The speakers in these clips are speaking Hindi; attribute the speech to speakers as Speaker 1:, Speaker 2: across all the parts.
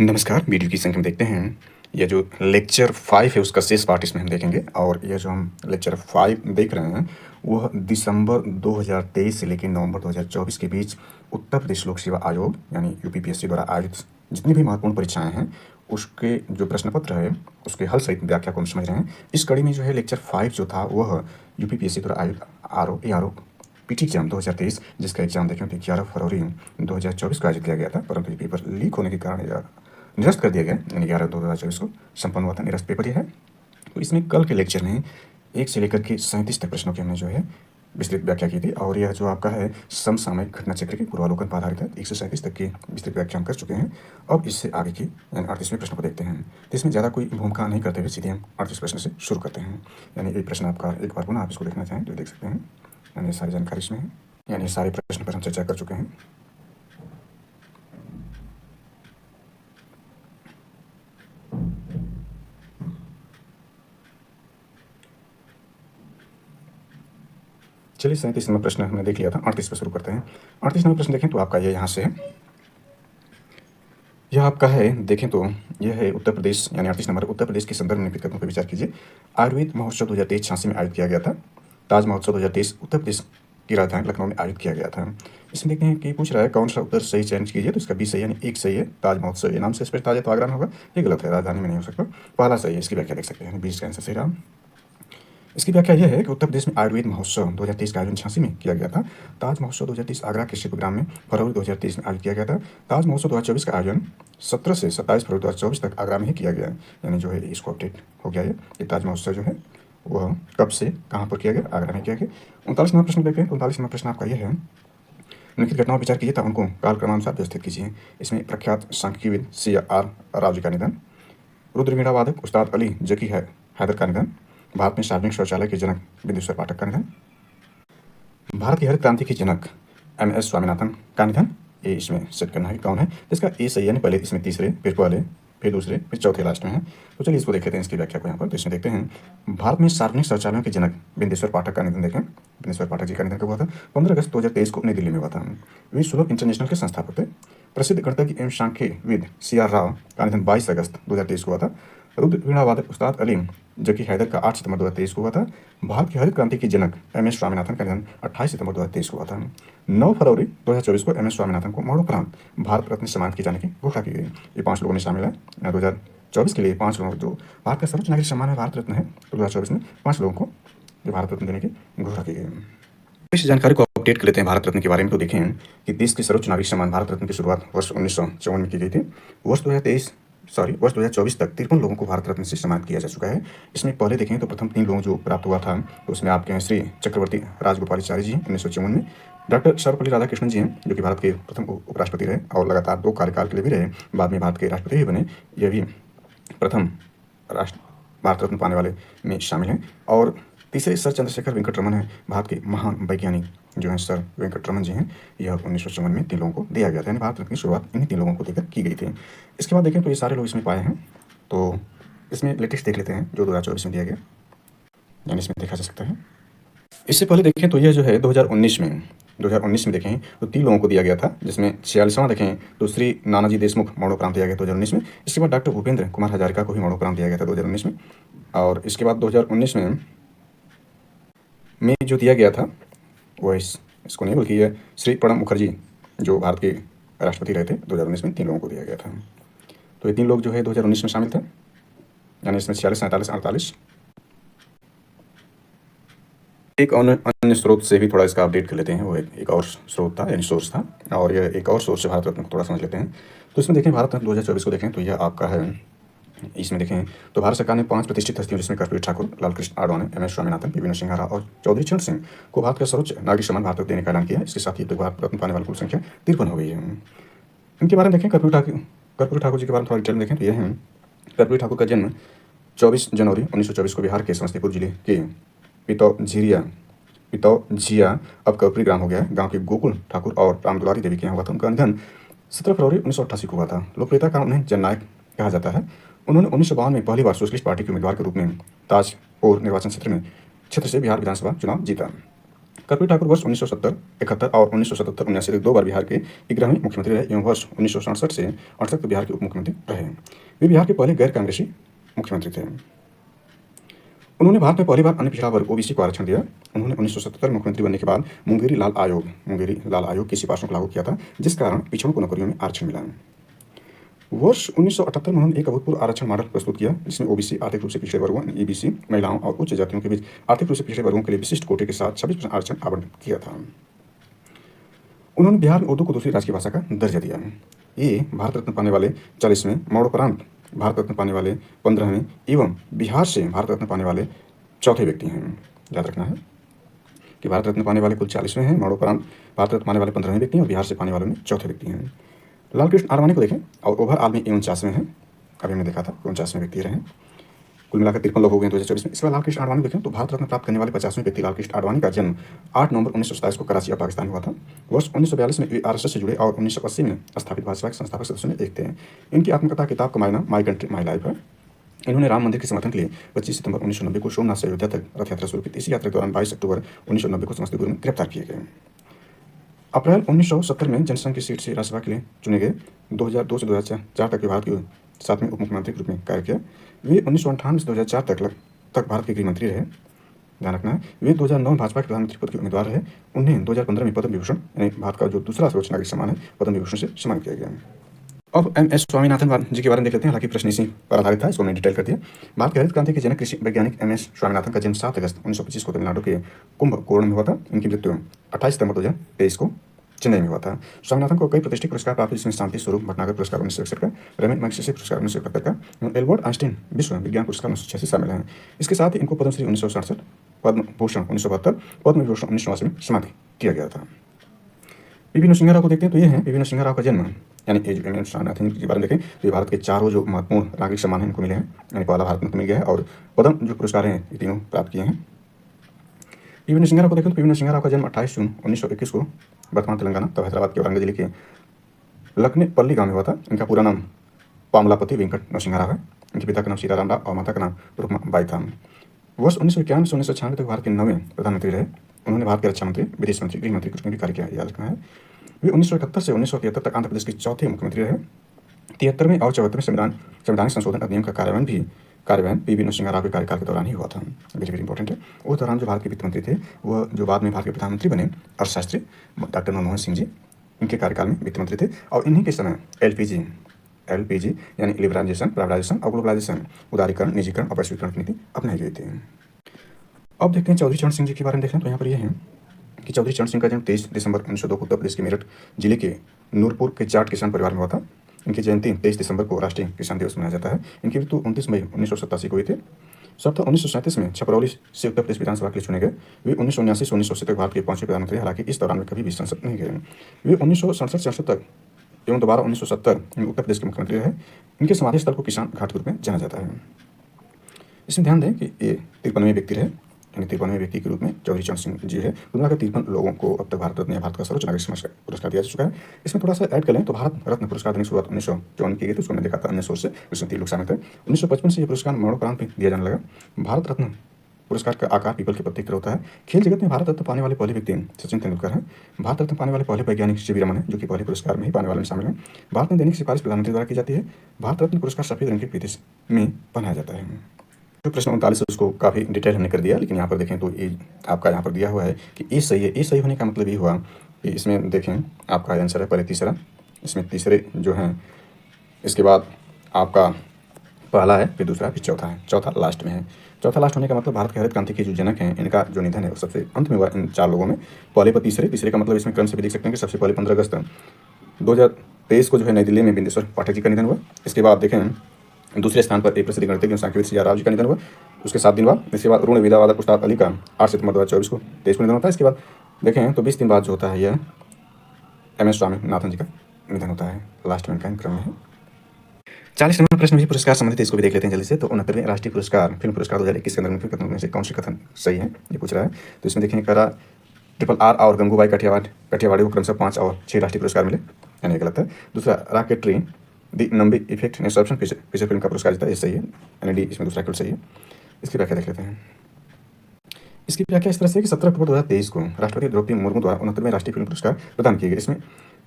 Speaker 1: नमस्कार, वीडियो की संख्या में देखते हैं। यह जो लेक्चर 5 है उसका शेष पार्ट इसमें हम देखेंगे और यह जो हम लेक्चर 5 देख रहे हैं वह दिसंबर 2023 से लेकर नवंबर 2024 के बीच उत्तर प्रदेश लोक सेवा आयोग यानी यूपीपीएससी द्वारा आयोजित जितनी भी महत्वपूर्ण परीक्षाएं हैं उसके जो प्रश्न पत्र है उसके हल सहित व्याख्या को हम समझ रहे हैं। इस कड़ी में जो है लेक्चर 5 जो था वह यूपीपीएससी द्वारा आयोजित आर ओ पीटी एग्जाम 2023 जिसका एग्जाम देखें तो 11 फरवरी 2024 को आयोजित किया गया था, परंतु ये पेपर लीक होने के कारण यह निरस्त कर दिया गया, यानी 11/2/2024 को संपन्न हुआ था। निरस्त पेपर यह है। तो इसमें कल के लेक्चर में 1 से लेकर के 37 तक प्रश्नों की हमने जो है विस्तृत व्याख्या की थी और यह जो आपका है समसामयिक घटना चक्र के पूर्वावलोकन पर आधारित है। 1 से 37 तक की विस्तृत व्याख्या हम कर चुके हैं। अब इससे आगे की यानी 38वें प्रश्न को देखते हैं। तो इसमें ज़्यादा कोई भूमिका नहीं करते हुए सीधे हम 38 प्रश्न से शुरू करते हैं। यानी एक प्रश्न आपका एक बार पुनः आप इसको देखना चाहें तो देख सकते हैं। यानी ये सारी जानकारी इसमें है, यानी सारे प्रश्न पर हम चर्चा कर चुके हैं। चलिए 37 नंबर प्रश्न हमने देख लिया था, 38 पर शुरू करते हैं। 38 नंबर प्रश्न देखें तो आपका ये यहाँ से है, यह आपका है देखें तो यह है उत्तर प्रदेश, यानी 38 नंबर उत्तर प्रदेश के संदर्भ में निम्नलिखित कथनों पर विचार कीजिए। आयुर्वेद महोत्सव 2023 झांसी में आयोजित किया गया था। ताज महोत्सव 2023 उत्तर प्रदेश की राजधानी लखनऊ में आयोजित किया गया था। इसमें देखते हैं कि पूछ रहा है कौन सा उत्तर सही चयन कीजिए, तो इसका बी सही, यानी एक सही है। ताज महोत्सव ये नाम से स्पष्ट ताज है तो आगरा में होगा, ये गलत है, राजधानी में नहीं हो सकता। पहला सही है, इसकी व्याख्या देख सकते हैं, 20 का आंसर सही रहा। इसकी व्याख्या यह है कि उत्तर प्रदेश में आयुर्वेद महोत्सव 2023 का आयोजन झांसी में किया गया था। ताज महोत्सव 2023 आगरा के शिल्पग्राम में फरवरी 2023 में आयोजित किया गया था। ताज महोत्सव 2024 का आयोजन 17 से 27 फरवरी 2024 तक आगरा में ही किया गया, यानी जो है इसको अपडेट हो गया है। ये ताज महोत्सव जो है वह कब से कहाँ पर किया गया, आगरा में किया गया। 39 नंबर प्रश्न देखते हैं। 39 नंबर प्रश्न आपका यह है, निम्नलिखित घटनाओं पर विचार कीजिए तथा उनको काल क्रमानुसार व्यवस्थित कीजिए। इसमें प्रख्यात सांख्यिकीविद CR राव जी का निधन, रुद्रवीणा वादक उस्ताद अली जकी हैदर का निधन, भारत में सार्वजनिक शौचालय के जनक बिंदेश्वर पाठक का निधन, भारत की हरित क्रांति के जनक MS स्वामीनाथन का निधन। ये इसमें सेट करना है कौन है, इसका ए सही है, पहले इसमें तीसरे, फिर पहले, फिर दूसरे, फिर चौथे लास्ट में है। तो चलिए इसको देखते हैं, इसकी व्याख्या को यहाँ पर। तो इसमें देखते हैं भारत में सार्वजनिक शौचालयों के जनक बिंदेश्वर पाठक का निधन देखें। बिंदेश्वर पाठक जी का निधन कब हुआ था? 15 अगस्त 2023 को नई दिल्ली में हुआ था। वे सुलभ इंटरनेशनल के संस्थापक थे। प्रसिद्ध गणितज्ञ एवं सांख्यविद CR राव का निधन 22 अगस्त 2023 को हुआ था। रुद्रवीणा वादक उस्ताद अली जकी हैदर का 8 सितंबर 2023 को हुआ था। भारत की हरित क्रांति के जनक MS स्वामीनाथन का निधन 28 सितंबर 2023 को हुआ था। 9 फरवरी 2024 को MS स्वामीनाथन को मरणोपरांत भारत रत्न सम्मानित किए जाने की घोषणा की गई। ये 5 लोगों में शामिल है। 2024 के लिए 5 लोगों को जो भारत का सर्वोच्च नागरिक सम्मान है भारत रत्न है, तो 2024 में 5 लोगों को जो भारत रत्न देने की घोषणा की गई। इस जानकारी को अपडेट कर लेते हैं भारत रत्न के बारे में। तो देखें कि देश के सर्वोच्च नागरिक सम्मान भारत रत्न की शुरुआत वर्ष 1954 में की गई थी। वर्ष 2024 तक 53 लोगों को भारत रत्न से सम्मानित किया जा चुका है। इसमें पहले देखें तो प्रथम 3 लोगों जो प्राप्त हुआ था तो उसमें आपके हैं श्री चक्रवर्ती राजगोपालाचारी जी 1954 में, डॉक्टर सर्वपल्ली राधाकृष्णन जी हैं जो कि भारत के प्रथम उपराष्ट्रपति रहे और लगातार 2 कार्यकाल के लिए भी रहे, बाद में भारत के राष्ट्रपति भी बने। यह भी प्रथम भारत रत्न पाने वाले में शामिल हैं। और तीसरे सर चंद्रशेखर वेंकट रमन है, भारत के महान वैज्ञानिक जो हैं सर वेंकट रमन जी हैं। यह 1954 में 3 लोगों को दिया गया था, यानी भारत रत्न की शुरुआत इन्हीं 3 लोगों को देकर की गई थी। इसके बाद देखें तो ये सारे लोग इसमें पाए हैं। तो इसमें लेटेस्ट देख लेते हैं जो 2024 में दिया गया, यानी इसमें देखा जा सकता है। इससे पहले देखें तो यह जो है 2019 में देखें तो 3 लोगों को दिया गया था, जिसमें 46वां देखें तो श्री नानाजी देशमुख मरणोपरांत दिया गया 2019 में। इसके बाद डॉक्टर भूपेंद्र कुमार हजारिका को भी मरणोपरांत दिया गया था 2019 में। और इसके बाद 2019 में जो दिया गया था वह इसको नहीं बल्कि यह श्री प्रणब मुखर्जी जो भारत के राष्ट्रपति रहे थे 2019 में 3 लोगों को दिया गया था। तो ये 3 लोग जो है 2019 में शामिल थे, यानी इसमें 46, 47, 48। एक अन्य स्रोत से भी थोड़ा इसका अपडेट कर लेते हैं। वो एक और स्रोत था, यानी सोर्स था, और यह एक और सोर्स से भारत रत्न को थोड़ा समझ लेते हैं। तो इसमें देखें भारत रत्न 2024 को देखें तो यह आपका है, इसमें देखें तो भारत सरकार ने 5 प्रतिष्ठित हस्तियों जिसमें कर्पूरी ठाकुर, लालकृष्ण आडवाणी, MS स्वामीनाथन, PV नरसिंह राव और चौधरी चरण सिंह को भारत का सर्वोच्च नागरिक सम्मान भारत रत्न देने का ऐलान किया है। इसके साथ ही अब तक भारत रत्न पाने वाली कुल संख्या 53 हो गई है। इनके बारे में देखें, कर्पूरी ठाकुर जी के बारे में थोड़ा डिटेल में देखें तो यह है, कर्पूरी ठाकुर का जन्म 24 जनवरी 1924 को बिहार के समस्तीपुर जिले के पितौझिया अब कर्पूरी ग्राम हो गया है, गाँव के गोकुल ठाकुर और रामदुलारी देवी के यहाँ हुआ था। उनका निधन 17 फरवरी 1988 को हुआ था। लोकप्रियता का उन्हें जननायक कहा जाता है। उन्होंने 1952 में पहली बार सोशलिस्ट पार्टी के उम्मीदवार के रूप में ताजपुर निर्वाचन क्षेत्र से बिहार विधानसभा चुनाव जीता। कर्पूरी ठाकुर वर्ष 1970, 71 और 1977-79 से 2 बार बिहार के 11वें मुख्यमंत्री रहे एवं वर्ष 1967 से 68 तक बिहार के उप मुख्यमंत्री रहे। वे बिहार के पहले गैर कांग्रेसी मुख्यमंत्री थे। उन्होंने भारत में पहली बार अन्य पिछड़ा वर्ग ओबीसी को आरक्षण दिया। उन्होंने 1977 में मुख्यमंत्री बनने के बाद मुंगेरी लाल आयोग की सिफारिशों को लागू किया था, जिस कारण पिछड़ों को नौकरियों में आरक्षण मिला। वर्ष 1978 में उन्होंने एक अभूतपूर्व आरक्षण मॉडल प्रस्तुत किया, जिसमें ओबीसी, आर्थिक रूप से पिछड़े वर्गों, ईबीसी, महिलाओं और उच्च जातियों के बीच आर्थिक रूप से पिछड़े वर्गों के लिए विशिष्ट कोटे के साथ 26% आरक्षण आवंटित किया था। उन्होंने बिहार में उर्दू को दूसरी राजकीय भाषा का दर्जा दिया। ये भारत रत्न पाने वाले 40वें, मरणोपरांत भारत रत्न पाने वाले 15वें एवं बिहार से भारत रत्न पाने वाले चौथे व्यक्ति हैं। याद रखना है कि भारत रत्न पाने वाले कुल 40वें हैं, मरणोपरांत भारत रत्न पाने वाले 15वें व्यक्ति हैं और बिहार से पाने वाले में चौथे व्यक्ति हैं। लालकृष्ण आडवाणी को देखें और ओवरऑल में 49वें हैं। अभी हमने देखा था 49वें व्यक्ति रहे। कुल मिलाकर 53 लोग हो गए 2024 में। इसके बाद लालकृष्ण आडवाणी देखें तो भारत रत्न प्राप्त करने वाले 50वें व्यक्ति लालकृष्ण आडवाणी का जन्म 8 नवंबर 1927 को कराची, पाकिस्तान में हुआ था। वर्ष 1942 में वे आरएसएस से जुड़े और 1980 में स्थापित भाजपा के संस्थापक सदस्यों में एक थे। इनकी आत्मकथा किताब का मायना माई कंट्री माई लाइफ है। इन्होंने राम मंदिर के समर्थन के लिए 25 सितंबर 1990 को सोमनाथ से अयोध्या तक रथ यात्रा शुरू की। इसी यात्रा के दौरान 22 अक्टूबर 1990 को समस्तीपुर में गिरफ्तार किए गए। अप्रैल 1970 में जनसंघ की सीट से राज्यसभा के लिए चुने गए। 2002 से 2004 तक भारत के 7वें उप मुख्यमंत्री के रूप में कार्य किया। वे 1998 से 2004 तक भारत के गृह मंत्री रहे। ध्यान रखना है, वे 2009 में भाजपा के प्रधानमंत्री पद के उम्मीदवार रहे। उन्हें 2015 में पद्म विभूषण यानी भारत का जो दूसरा सर्वोच्च नागरिक सम्मान है पद्म विभूषण से सम्मानित किया गया। अब MS स्वामीनाथन जी के बारे में देख लेते हैं। हालांकि प्रश्न इसी पर आधारित था, इसको हमने डिटेल कर दिया। भारत के हरित क्रांति के जनक कृषि वैज्ञानिक MS स्वामीनाथन का जन्म 7 अगस्त 1925 को तमिलनाडु के कुंभकोण में हुआ था। इनकी मृत्यु 28 सितंबर 2023 को चेन्नई में हुआ था। स्वामीनाथन को कई प्रतिष्ठित पुरस्कार प्राप्त, जिसमें शांति स्वरूप भटनागर पुरस्कार 1961 का, रमन मैग्सेसे पुरस्कार 1971 का, एल्बर्ट आइंस्टीन विश्व विज्ञान पुरस्कार 1986 शामिल हैं। इसके साथ ही इनको पद्मश्री 1967, पद्म भूषण 1972, पद्म विभूषण 1989 में सम्मानित किया गया था। पीवी नरसिंह राव को देखते हैं तो ये हैं पीवी नरसिंह राव का जन्म यानी MS स्वामीनाथन के बारे में देखें तो ये भारत के चारों जो महत्वपूर्ण नागरिक सम्मान हैं इनको मिले हैं, यानी पहला भारत रत्न मिल गया है और पद्म जो पुरस्कार हैं ये तीनों प्राप्त किए हैं। पीवी नरसिंह राव को देखें तो पीवी नरसिंह राव का जन्म 28 जून 1921 को वर्तमान तेलंगाना तब हैदराबाद के औरंगाबाद जिले के लखनेपल्ली गांव में हुआ था। इनका पूरा नाम पामलापति वेंकट नरसिंह राव है। इनके पिता का नाम सीताराम राव और माता का नाम रुक्माबाई था। वर्ष 1991 से 1996 तक भारत के 9वें प्रधानमंत्री रहे। उन्होंने भारत के रक्षा मंत्री, विदेश मंत्री, गृह मंत्री कुछ में भी कार्य किया, याद रखना है। वे 1971 से 1973 तक आंध्र प्रदेश के चौथे मुख्यमंत्री रहे। 73वें और 74वें संवैधानिक संशोधन अधिनियम का कार्यान्वयन पीवी नरसिंह राव के कार्यकाल के दौरान ही हुआ था। वेरी वेरी इंपॉर्टेंट है। उस दौरान जो भारत के वित्त मंत्री थे वह जो बाद में भारत के प्रधानमंत्री बने अर्थशास्त्री डॉक्टर मनमोहन सिंह जी, इनके कार्यकाल में वित्त मंत्री थे और इन्हीं के समय LPG यानी लिबरलाइजेशन, प्राइवेटाइजेशन और ग्लोबलाइजेशन, उदारीकरण, निजीकरण और वैश्वीकरण की नीति अपनाई गई थी। अब देखते हैं चौधरी चरण सिंह जी के बारे में। देखें तो यहाँ पर यह है कि चौधरी चरण सिंह का जन्म 23 दिसंबर 1902 को उत्तर प्रदेश के मेरठ जिले के नूरपुर के जाट किसान परिवार में हुआ था। इनकी जयंती 23 दिसंबर को राष्ट्रीय किसान दिवस मनाया जाता है। इनकी मृत्यु 29 मई 1987 को हुई थी। सप्ताह 1937 में छपरौली से उत्तर प्रदेश विधानसभा के लिए चुने गए। वे 1979 से 1980 तक भारत के 5वें प्रधानमंत्री, हालांकि इस दौरान में कभी भी संसद नहीं गए। वे 1967-66 तक एवं दोबारा 1970 में उत्तर प्रदेश के मुख्यमंत्री रहे। इनके समाधि स्थल को किसान घाट के रूप में जाना जाता है। इसमें ध्यान दें कि ये 53वें व्यक्ति रहे, यानी 53वें व्यक्ति के रूप में चौधरी चरण सिंह जी है। दुनिया के 53 लोगों को अब तक भारत रत्न या भारत का सर्वोच्च नागरिक सम्मान पुरस्कार दिया जा चुका है। इसमें थोड़ा सा ऐड कर लें तो भारत रत्न पुरस्कार देने की शुरुआत 1954 की गई थी। उसको मैंने देखा था अन्य सोर्स से, उसमें 3 लोग शामिल थे। 1955 से ये पुरस्कार मरणोपरांत भी दिया जाने लगा। भारत रत्न पुरस्कार का आकार पीपल के पत्ते की तरह होता है। खेल जगत में भारत रत्न पाने वाले पहले व्यक्ति सचिन तेंदुलकर हैं। भारत रत्न पाने वाले पहले वैज्ञानिक CV रमन है, जो कि पहले पुरस्कार में ही पाने वाले में शामिल हैं। भारत में दैनिक सिफारिश प्रधानमंत्री द्वारा की जाती है। भारत रत्न पुरस्कार सफेद रंग के विदेश में बनाया जाता है। जो प्रश्न 39 है उसको काफ़ी डिटेल हमने कर दिया, लेकिन यहाँ पर देखें तो ये आपका यहाँ पर दिया हुआ है कि ए सही है। ए सही होने का मतलब ये हुआ कि इसमें देखें आपका आंसर है पहले तीसरा, इसमें तीसरे जो हैं, इसके बाद आपका पहला है, फिर दूसरा, फिर चौथा है, चौथा लास्ट में है। चौथा लास्ट होने का मतलब भारत के हरित क्रांति के जो जनक हैं इनका जो निधन है वो सबसे अंत में हुआ इन 4 लोगों में। पहले पर तीसरे का मतलब इसमें क्रम से भी देख सकते हैं कि सबसे पहले 15 अगस्त 2023 को जो है नई दिल्ली में बिंदेश्वर पाठक जी का निधन हुआ। इसके बाद देखें दूसरे स्थान पर एक प्रसिद्ध गणितज्ञ सांख्यविद CR राव जी का निधन हुआ, उसके 7 दिन बाद। इसके बाद अरुण विद्यावादक उस्ताद अली का 8 सितंबर 2024 को 23 को निधन होता है। इसके बाद देखें तो 20 दिन बाद जो होता है यह MS स्वामीनाथन जी का निधन होता है। लास्ट में इनका क्रम में है। 40 नंबर प्रश्न भी पुरस्कार संबंधित है, इसको भी देख लेते हैं जल्दी से। तो 69वें राष्ट्रीय पुरस्कार फिल्म पुरस्कार 2021 के अंदर कथनों में से कौन से कथन सही है ये पूछ रहा है। तो इसमें देखें करा RRR और गंगूबाई काठियावाड़ी को क्रमशः 5 और 6 राष्ट्रीय पुरस्कार मिले, यानी गलत है। दूसरा रॉकेटरी द नंबी इफेक्ट ने सबसे फीचर फिल्म का पुरस्कार जीता, ये सही है, यानी डी इसमें दूसरा केवल सही है। इसकी व्याख्या देख लेते हैं। इसकी व्याख्या इस तरह से कि 17 अक्टूबर 2023 को राष्ट्रपति द्रौपदी मुर्मू द्वारा 69वें राष्ट्रीय फिल्म पुरस्कार प्रदान किए गए। इसमें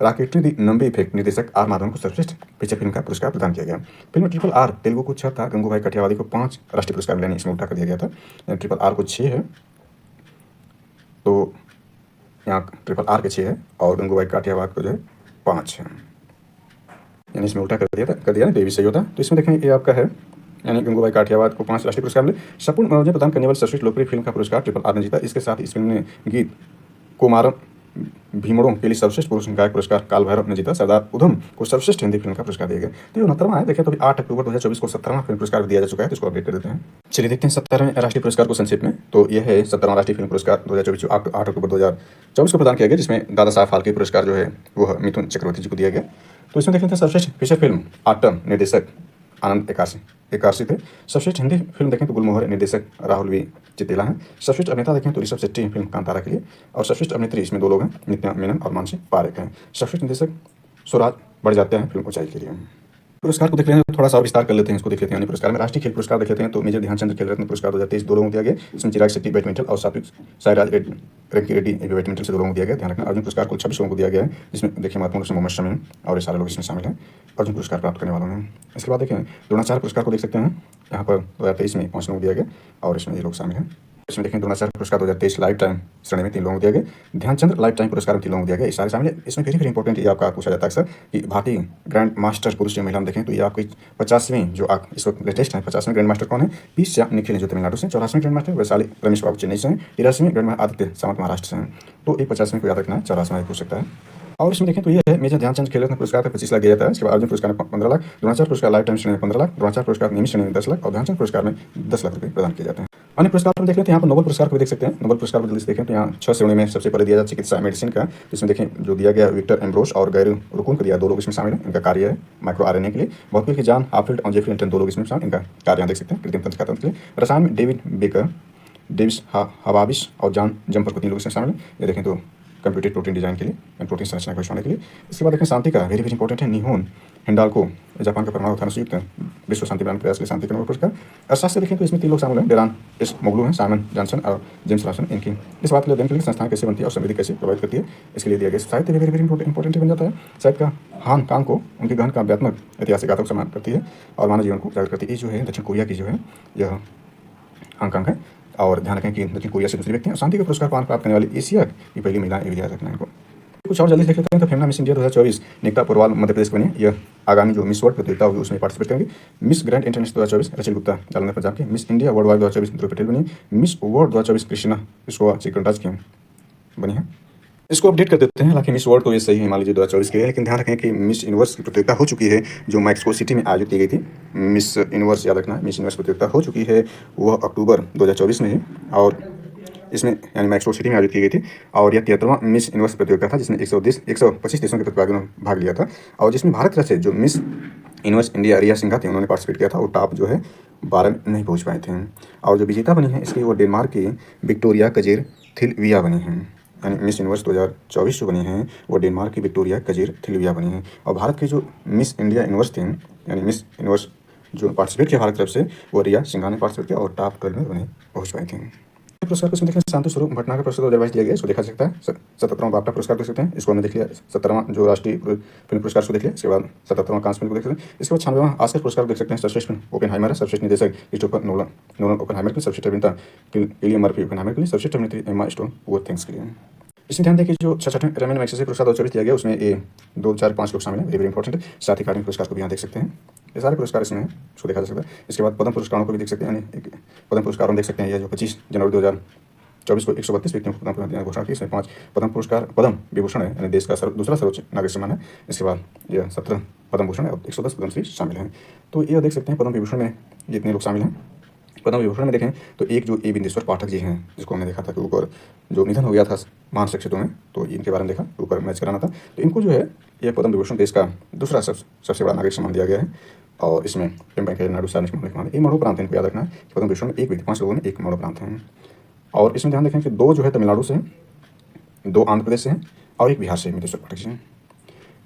Speaker 1: रॉकेटरी द नंबे इफेक्ट निर्देशक आर माधवन को सर्वश्रेष्ठ फीचर फिल्म का पुरस्कार प्रदान किया गया। फिल्म ट्रिपल आर तेलुगु को 6 था, गंगूबाई काठियावाड़ी को 5 राष्ट्रीय पुरस्कार मिले, इसमें उल्टा कर दिया गया था। ट्रिपल आर को 6 है, तो यहाँ ट्रिपल आर के 6 है और गंगूबाई काठियावाड़ को जो है 5 है, यानी इसमें उल्टा कर दिया ना, तो ये भी सही होता। तो इसमें देखें ये आपका है, यानी गंगूबाई काठियावाड़ को 5 राष्ट्रीय पुरस्कार मिले। संपूर्ण मनोरंजन प्रदान करने वाली सर्वश्रेष्ठ लोकप्रिय फिल्म का पुरस्कार ट्रिपल आर ने जीता। इसके साथ इस फिल्म ने गीत कुमारम भीमड़ों के लिए सर्वश्रेष्ठ पुरुष गायक पुरस्कार काल भैरव ने जीता। सरदार उधम को सर्वश्रेष्ठ हिंदी फिल्म का पुरस्कार दिया गया। तो ये 69वां है। देखिए तो 8 अक्टूबर 2024 को 17वां फिल्म पुरस्कार दिया जा चुका है, तो इसको अपडेट कर देते हैं। चलिए देखते हैं 17वें राष्ट्रीय पुरस्कार को संक्षेप में। तो यह है 17वां राष्ट्रीय फिल्म पुरस्कार 2024 8 अक्टूबर 2024 को प्रदान किया गया, जिसमें दादा साहब फाल्के पुरस्कार जो है वह मिथुन चक्रवर्ती जी को दिया गया। तो इसमें देख लेते हैं सर्वश्रेष्ठ फीचर फिल्म आटम निर्देशक आनंद एकाशी थे। सर्वश्रेष्ठ हिंदी फिल्म देखें तो गुलमोहर निर्देशक राहुल वी चितेला हैं। सर्वश्रेष्ठ अभिनेता देखें तो ऋषभ शेट्टी फिल्म कांतारा के लिए, और सर्वश्रेष्ठ अभिनेत्री इसमें 2 लोग हैं, नित्या मेनन और मानसी पारेख हैं। सर्वश्रेष्ठ निर्देशक स्वराज बढ़ जाते हैं फिल्म ऊंचाई के लिए। पुरस्कार को देख लेते हैं, थोड़ा सा और विस्तार कर लेते हैं, इसको देख लेते हैं। पुरस्कार में राष्ट्रीय खेल पुरस्कार देख लेते हैं। तो मेजर ध्यानचंद खेल रत्न पुरस्कार 2023 2 लोगों को दिया गया। इसमें चिराग शेट्टी बैडमिंटन और सात्विक साईराज रंकी रेड्डी बैडमिंटन से 2 लोगों को दिया गया। ध्यान रखना अर्जुन पुरस्कार को 26 लोगों को दिया गया है, जिसमें देखिए महत्वपूर्ण मोहम्मद शमी और ये सारे लोग इसमें शामिल हैं अर्जुन पुरस्कार प्राप्त करने वालों में। इसके बाद देखें द्रोणाचार्य पुरस्कार को देख सकते हैं, यहाँ पर 2023 में 5 लोगों को दिया गया और इसमें ये लोग शामिल हैं। इसमें देखें द्रोणाचार्य पुरस्कार 2023 लाइफ टाइम श्रेणी में 3 लोगों को दिया गया। ध्यानचंद लाइफ टाइम पुरस्कार में 3 लोगों को दिया गया। ये सारे शामिल है। इसमें वेरी इंपॉर्टेंट ये आपका पूछा जाता है अक्सर कि भारतीय ग्रैंड मास्टर पुरुष या महिला में देखें तो ये आपकी 50वीं जो इस वक्त लेटेस्ट है 50वें ग्रैंड मास्टर कौन है? पी श्या निखिल जो तमिलनाडु से। 84वें ग्रैंड मास्टर वैशाली रमेश बाबू चेन्नई से हैं। 83वें ग्रैंड मास्टर आदित्य सावंत महाराष्ट्र से हैं। तो एक 50वें को याद रखना है, 84वां पूछ सकता है। और इसमें देखें तो ये है मेजर ध्यानचंद खेल रत्न पुरस्कार 25 लाख दिया जाता है। इसके बाद अर्जुन पुरस्कार में 15 लाख, द्रोणाचार्य पुरस्कार लाइफ टाइम श्रेणी में 15 लाख, द्रोणाचार्य पुरस्कार नियमित श्रेणी में 10 लाख और ध्यानचंद पुरस्कार में 10 लाख रुपये प्रदान किए जाते हैं। अन्य पुरस्कार में देख लेते हैं, यहाँ पर नोबेल पुरस्कार को भी देख सकते हैं। नोबेल पुरस्कार को जल्दी से देखें तो यहाँ 6 श्रेणी में सबसे पहले दिया जाता है चिकित्सा मेडिसिन का। इसमें देखें जो दिया गया विक्टर एम्ब्रोस और गैर रुकुन को दिया, 2 लोग इसमें शामिल हैं। इनका कार्य है माइक्रो आरएनए के लिए। भौतिकी के जॉन हाफील्ड और जेफरी हिंटन 2 लोग इसमें शामिल, इनका कार्य यहाँ देख सकते हैं कृत्रिम तंत्र का तंत्र के लिए। रसायन में डेविड बेकर, डेविस हवाबिस और जॉन जम्पर को 3 लोग इसमें शामिल हैं। ये देखें तो कंप्यूटेड प्रोटीन डिजाइन के लिए, प्रोटीन संरचना को दर्शाने के लिए। इसके बाद देखें शांति का वेरी इंपॉर्टेंट है, निहोन हिंडाल्को जापान का परमाणु उत्थान संयुक्त विश्व शांति प्रदान प्रयास के लिए शांति का नोबेल पुरस्कार। अर्थशास्त्र देखें तो इसमें 3 लोग शामिल हैं, डेरान एस मोगलू हैं, साइमन जॉनसन और जेम्स लॉसन। इनकी इस बात के लिए संस्थान कैसे बनती है और समृद्धि कैसे प्रभावित करती है इसके लिए दिया गया। साहित्य वेरी इंपॉर्टेंट बन जाता है। साहित्य का हान कांग को उनके गहन काव्यात्मक ऐतिहासिक गाथों को सम्मान करती है और मानव जीवन को जागृत करती है। ये जो है दक्षिण कोरिया की जो है यह हांगकांग है। और ध्यान रखें कि दक्षिण कोरिया से दूसरी व्यक्ति हैं। शांति के पुरस्कार प्राप्त करने वाली एशिया की पहली महिला, ये याद रखना इनको। कुछ और जल्दी देख लेते हैं। तो फेमना मिस इंडिया 2024 निकिता पुरवाल मध्य प्रदेश बनी। यह आगामी जो मिस वर्ल्ड प्रतियोगिता होगी उसमें पार्टिसिपेट करेंगे। Miss Grand International 2024 Rachel Gupta Jalandhar Punjab की। Miss India worldwide 2024 Dhruv Patel बनी। मिस वर्ल्ड 2024 कृष्णा विश्वा चिकनराज की बनी है। इसको अपडेट कर देते हैं। हालांकि मिस वर्ल्ड तो ये सही है मान लीजिए 2024 के लिए, लेकिन ध्यान रखें कि मिस यूनिवर्स की प्रतियोगिता हो चुकी है जो मैक्सिको सिटी में आयोजित की गई थी। मिस यूनिवर्स याद रखना, मिस यूनिवर्स प्रतियोगिता हो चुकी है वह अक्टूबर 2024 में है और इसमें यानी मैक्सिको सिटी में आयोजित की गई थी। और यह 73वां मिस यूनिवर्स प्रतियोगिता था जिसमें 125 देशों के प्रतिभागियों ने भाग लिया था और जिसमें भारत की तरफ से जो मिस यूनिवर्स इंडिया रिया सिंघा थी उन्होंने पार्टिसिपेट किया था और टॉप जो है 12 नहीं पहुंच पाए थे। और जो विजेता बनी है इसकी वो डेनमार्क की विक्टोरिया कजेर थिलविया बनी है। यानी मिस यूनिवर्स 2024 जो बनी है वो डेनमार्क की विक्टोरिया कजेर थिलविया बनी है। और भारत की जो मिस इंडिया यूनिवर्स थी यानी मिस यूनिवर्स जो पार्टिसिपेट किया भारत की तरफ से वो रिया सिंघा ने पार्टिसिपेट किया और टॉप 12 में बने पहुँच पाए थे। पुरस्कार को देखें शांति स्वरूप भटनागर पुरस्कार 2022 दिया गया, इसको देखा सकता है। 77वां बाफ्टा पुरस्कार देख सकते हैं, इसको हमने देख लिया। 17वां जो राष्ट्रीय फिल्म पुरस्कार को देख लिया। इसके बाद 77वां कांस फिल्म को देख सकते हैं। इसके बाद 96वां ऑस्कर पुरस्कार देख सकते हैं। सर्वश्रेष्ठ ओपेनहाइमर है, सर्वश्रेष्ठ निर्देशक क्रिस्टोफर नोलन ओपेनहाइमर के लिए, सर्वश्रेष्ठ अभिनेता किलियन मर्फी ओपेनहाइमर के लिए, सर्वश्रेष्ठ अभिनेत्री एम्मा स्टोन पुअर थिंग्स के लिए। इसमें ध्यान दें कि जो 66वें रेमन मैगसेसे पुरस्कार 2024 दिया गया उसमें ये 2, 4, 5 लोग शामिल हैं, वेरी इंपॉर्टेंट है। साथ ही अकादमी पुरस्कार को भी यहाँ देख सकते हैं। ये सारे पुरस्कार इसमें हैं, इसको देखा जा सकता है। इसके बाद पद्म पुरस्कारों को भी देख सकते हैं, यानी पद्म पुरस्कारों देख सकते हैं। यह जो 25 जनवरी 2024 को 132 व्यक्तियों को पद्म घोषणा की। इसमें 5 पद्म पुरस्कार पद्म विभूषण है, यानी देश का दूसरा सर्वोच्च नागरिक सम्मान है। इसके बाद यह 17 पद्म भूषण है और 110 पद्मश्री शामिल हैं। तो यह देख सकते हैं पद्म विभूषण में जितने लोग शामिल हैं। पद्म विभूषण में देखें तो एक जो ए बिंदेश्वर पाठक जी हैं जिसको हमने देखा था कि ऊपर जो निधन हो गया था मानसिक क्षेत्रों में, तो इनके बारे में देखा ऊपर मैच कराना था। तो इनको जो है यह पद्म विभूषण देश का दूसरा सबसे बड़ा नागरिक सम्मान दिया गया है। और इसमें एम वेंकैया नायडू सार्वजनिक मामले एक मरणोपरांत है, इनको याद रखना है कि पद्म विभूषण में एक व्यक्ति 5 लोगों में एक मरणोपरांत हैं। और इसमें ध्यान रखें कि 2 जो है तमिलनाडु से हैं, 2 आंध्र प्रदेश से हैं और एक बिहार से मितेश्वर पाठक जी हैं।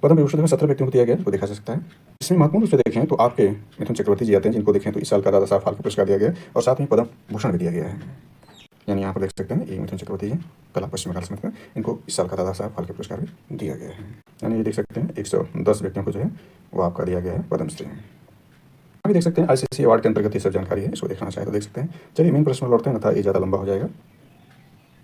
Speaker 1: पद्म विभूषण 17 व्यक्तियों को दिया गया, तो देखा जा सकता है। इसमें महत्वपूर्ण रूप से देखें तो आपके मिथुन चक्रवर्ती जी आते हैं जिनको देखें तो इस साल का दादा साहब फाल्के पुरस्कार दिया गया और साथ में पद्म भूषण भी दिया गया है। यानी यहाँ पर देख सकते हैं ये मिथुन चक्रवर्ती जी कला पश्चिम बंगाल समिति में, इनको इस साल का दादा साहब फाल्के पुरस्कार भी दिया गया है। यानी ये देख सकते हैं 110 व्यक्तियों को जो है वो आपका दिया गया है पद्मश्री। अभी देख सकते हैं ICC अवार्ड के अंतर्गत ये सब जानकारी है, इसको देखना चाहे तो देख सकते हैं। चलिए मेन प्रश्न में लौटते हैं, तथा ये ज़्यादा लंबा हो जाएगा।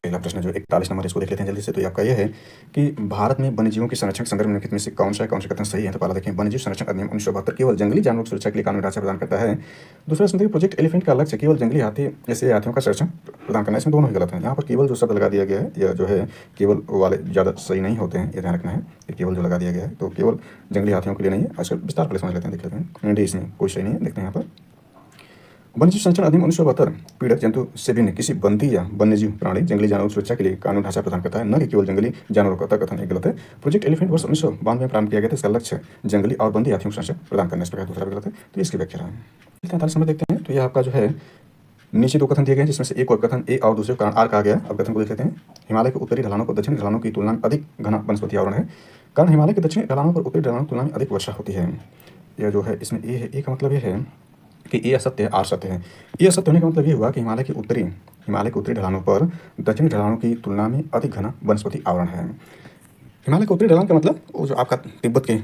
Speaker 1: पहला प्रश्न जो 41 नंबर, इसको देख लेते हैं जल्दी से। तो ये आपका यह है कि भारत में वन्यजीवों के संरक्षण के संदर्भ में निम्नलिखित में से कौन सा कथन सही है। तो पहला देखें, वन्यजीव संरक्षण अधिनियम 1972 केवल जंगली जानवरों की सुरक्षा के लिए कानूनी ढांचा प्रदान करता है। दूसरा प्रश्न, प्रोजेक्ट एलिफेंट का लक्ष्य केवल जंगली हाथी ऐसे हाथियों का संरक्षण प्रदान करना है। इसमें दोनों ही गलत है। यहाँ पर केवल जो शब्द लगा दिया गया है या जो है केवल वाले ज़्यादा सही नहीं होते हैं, ये ध्यान रखना है कि केवल जो लगा दिया गया है तो केवल जंगली हाथियों के लिए नहीं है। आजकल विस्तार पर समझ लेते हैं, देख लेते हैं। हिंदी इसमें कोई सही नहीं है, देखते हैं यहाँ पर। वन्यजीव संरक्षण अधिनियम 1972 पीड़ित जंतु से भिन्न किसी बंदी या वन्यजीव प्राणी जंगली जानवरों की सुरक्षा के लिए कानून ढांचा प्रदान करता है, न कि केवल जंगली जानवरों का कथन एक गलत है। प्रोजेक्ट एलिफेंट वर्ष 1992 में प्रारंभ किया गया था। इसका लक्ष्य जंगली और बंदी हाथियों को संरक्षण प्रदान करने, इस प्रकार दूसरा भी गलत है। तो इसकी व्याख्या रहा है। 43 नंबर देखते हैं। तो यह आपका जो है नीचे दो कथन दिए गए, जिसमें से एक कथन ए और दूसरे कारण आर कहा गया। अब कथन को देख लेते हैं। हिमालय के उत्तरी ढलानों पर दक्षिणी ढलानों की तुलना में अधिक घना वनस्पति आवरण है, कारण हिमालय के दक्षिणी ढलानों पर उत्तरी ढलानों की तुलना में अधिक वर्षा होती है। यह जो है इसमें ए है, ए का मतलब यह है कि ये असत्य है, आर सत्य है। ये असत्य होने का मतलब ये हुआ कि हिमालय के उत्तरी ढलानों पर दक्षिणी ढलानों की तुलना में अधिक घना वनस्पति आवरण है। हिमालय के उत्तरी ढलान का मतलब वो जो आपका तिब्बत के